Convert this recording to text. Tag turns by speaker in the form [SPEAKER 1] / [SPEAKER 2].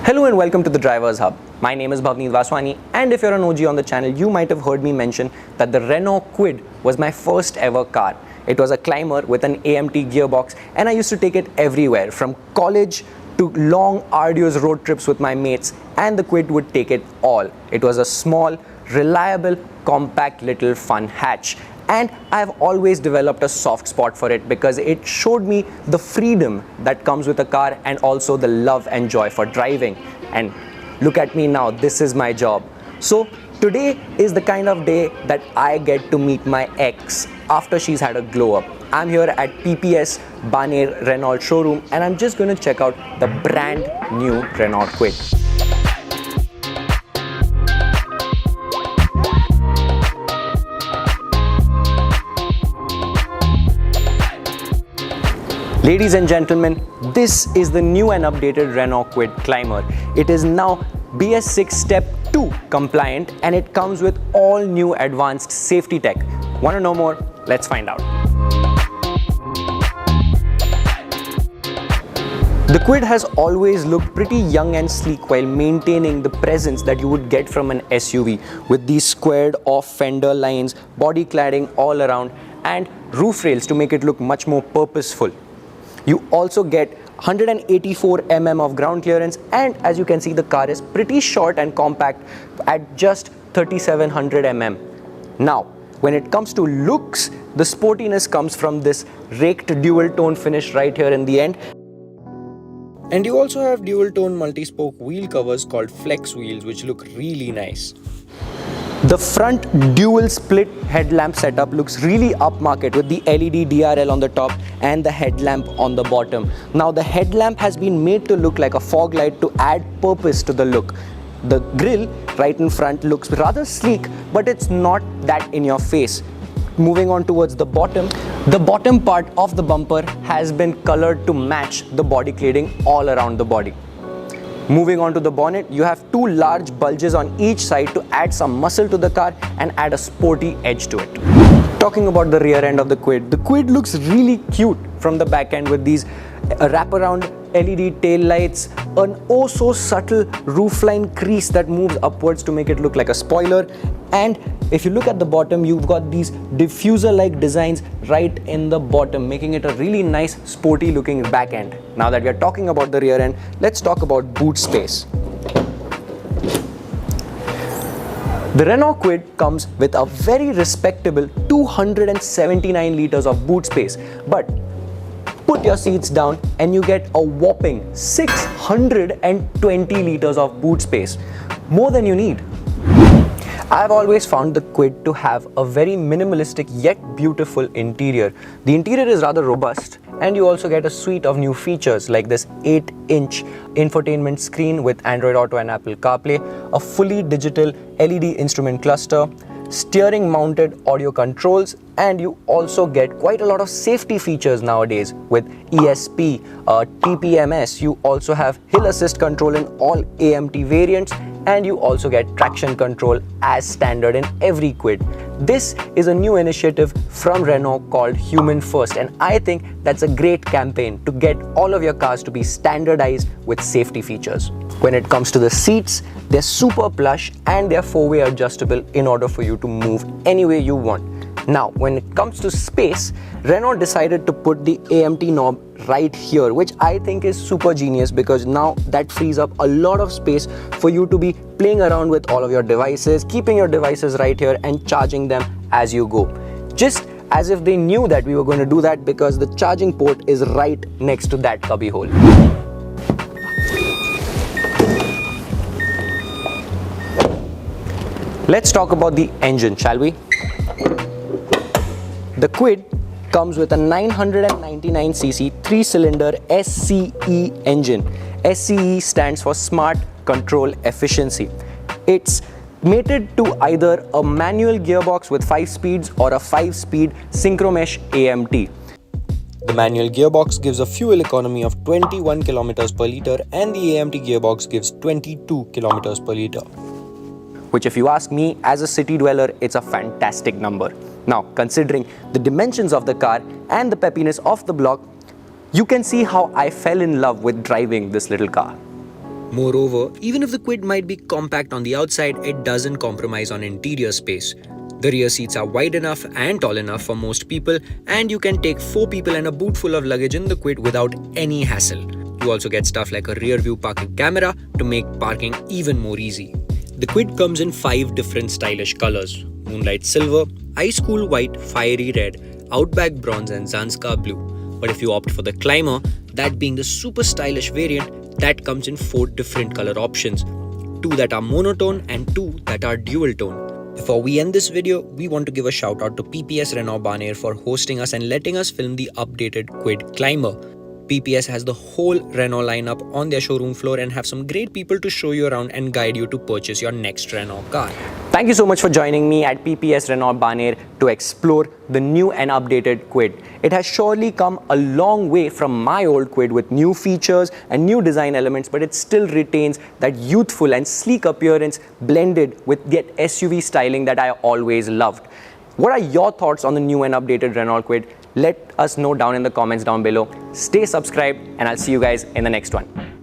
[SPEAKER 1] Hello and welcome to the Driver's Hub. My name is Bhavneet Vaswani, and if you're an OG on the channel, you might have heard me mention that the Renault Kwid was my first ever car. It was a climber with an AMT gearbox, and I used to take it everywhere, from college to long arduous road trips with my mates, and the Kwid would take it all. It was a small, reliable, compact little fun hatch. And I've always developed a soft spot for it because it showed me the freedom that comes with a car and also the love and joy for driving. And look at me now, this is my job. So today is the kind of day that I get to meet my ex after she's had a glow up. I'm here at PPS Baner Renault showroom and I'm just going to check out the brand new Renault Kwid. Ladies and gentlemen, this is the new and updated Renault Kwid Climber. It is now BS6 Step 2 compliant and it comes with all new advanced safety tech. Want to know more? Let's find out. The Kwid has always looked pretty young and sleek while maintaining the presence that you would get from an SUV with these squared off fender lines, body cladding all around and roof rails to make it look much more purposeful. You also get 184 mm of ground clearance, and as you can see, the car is pretty short and compact at just 3700 mm. Now, when it comes to looks, the sportiness comes from this raked dual tone finish right here in the end. And you also have dual tone multi-spoke wheel covers called flex wheels, which look really nice. The front dual split headlamp setup looks really upmarket with the LED DRL on the top and the headlamp on the bottom. Now the headlamp has been made to look like a fog light to add purpose to the look. The grille right in front looks rather sleek, but it's not that in your face. Moving on towards the bottom part of the bumper has been colored to match the body cladding all around the body. Moving on to the bonnet, you have two large bulges on each side to add some muscle to the car and add a sporty edge to it. Talking about the rear end of the Kwid looks really cute from the back end with these wraparound LED tail lights, an oh so subtle roofline crease that moves upwards to make it look like a spoiler, and if you look at the bottom, you've got these diffuser-like designs right in the bottom, making it a really nice, sporty looking back end. Now that we are talking about the rear end, let's talk about boot space. The Renault Kwid comes with a very respectable 279 liters of boot space, but put your seats down and you get a whopping 620 liters of boot space, more than you need. I've always found the Kwid to have a very minimalistic yet beautiful interior. The interior is rather robust and you also get a suite of new features like this 8-inch infotainment screen with Android Auto and Apple CarPlay, a fully digital LED instrument cluster, steering mounted audio controls, and you also get quite a lot of safety features nowadays with ESP, TPMS. You also have hill assist control in all AMT variants, and you also get traction control as standard in every Kwid. This is a new initiative from Renault called Human First, and I think that's a great campaign to get all of your cars to be standardized with safety features. When it comes to the seats, they're super plush and they're four-way adjustable in order for you to move any way you want. Now, when it comes to space, Renault decided to put the AMT knob right here, which I think is super genius because now that frees up a lot of space for you to be playing around with all of your devices, keeping your devices right here and charging them as you go. Just as if they knew that we were going to do that because the charging port is right next to that cubby hole. Let's talk about the engine, shall we? The Kwid comes with a 999cc 3-cylinder SCE engine. SCE stands for Smart Control Efficiency. It's mated to either a manual gearbox with 5 speeds or a 5-speed synchromesh AMT. The manual gearbox gives a fuel economy of 21 km per litre and the AMT gearbox gives 22 km per litre. Which, if you ask me, as a city dweller, it's a fantastic number. Now, considering the dimensions of the car and the peppiness of the block, you can see how I fell in love with driving this little car. Moreover, even if the Kwid might be compact on the outside, it doesn't compromise on interior space. The rear seats are wide enough and tall enough for most people, and you can take 4 people and a boot full of luggage in the Kwid without any hassle. You also get stuff like a rear view parking camera to make parking even more easy. The Kwid comes in 5 different stylish colors: Moonlight Silver, Ice Cool White, Fiery Red, Outback Bronze and Zanskar Blue. But if you opt for the Climber, that being the super stylish variant, that comes in 4 different color options, 2 that are monotone and 2 that are dual tone. Before we end this video, we want to give a shout out to PPS Renault Kwid for hosting us and letting us film the updated Kwid Climber. PPS has the whole Renault lineup on their showroom floor and have some great people to show you around and guide you to purchase your next Renault car. Thank you so much for joining me at PPS Renault Kwid to explore the new and updated Kwid. It has surely come a long way from my old Kwid with new features and new design elements, but it still retains that youthful and sleek appearance blended with that SUV styling that I always loved. What are your thoughts on the new and updated Renault Kwid? Let us know down in the comments down below. Stay subscribed and I'll see you guys in the next one.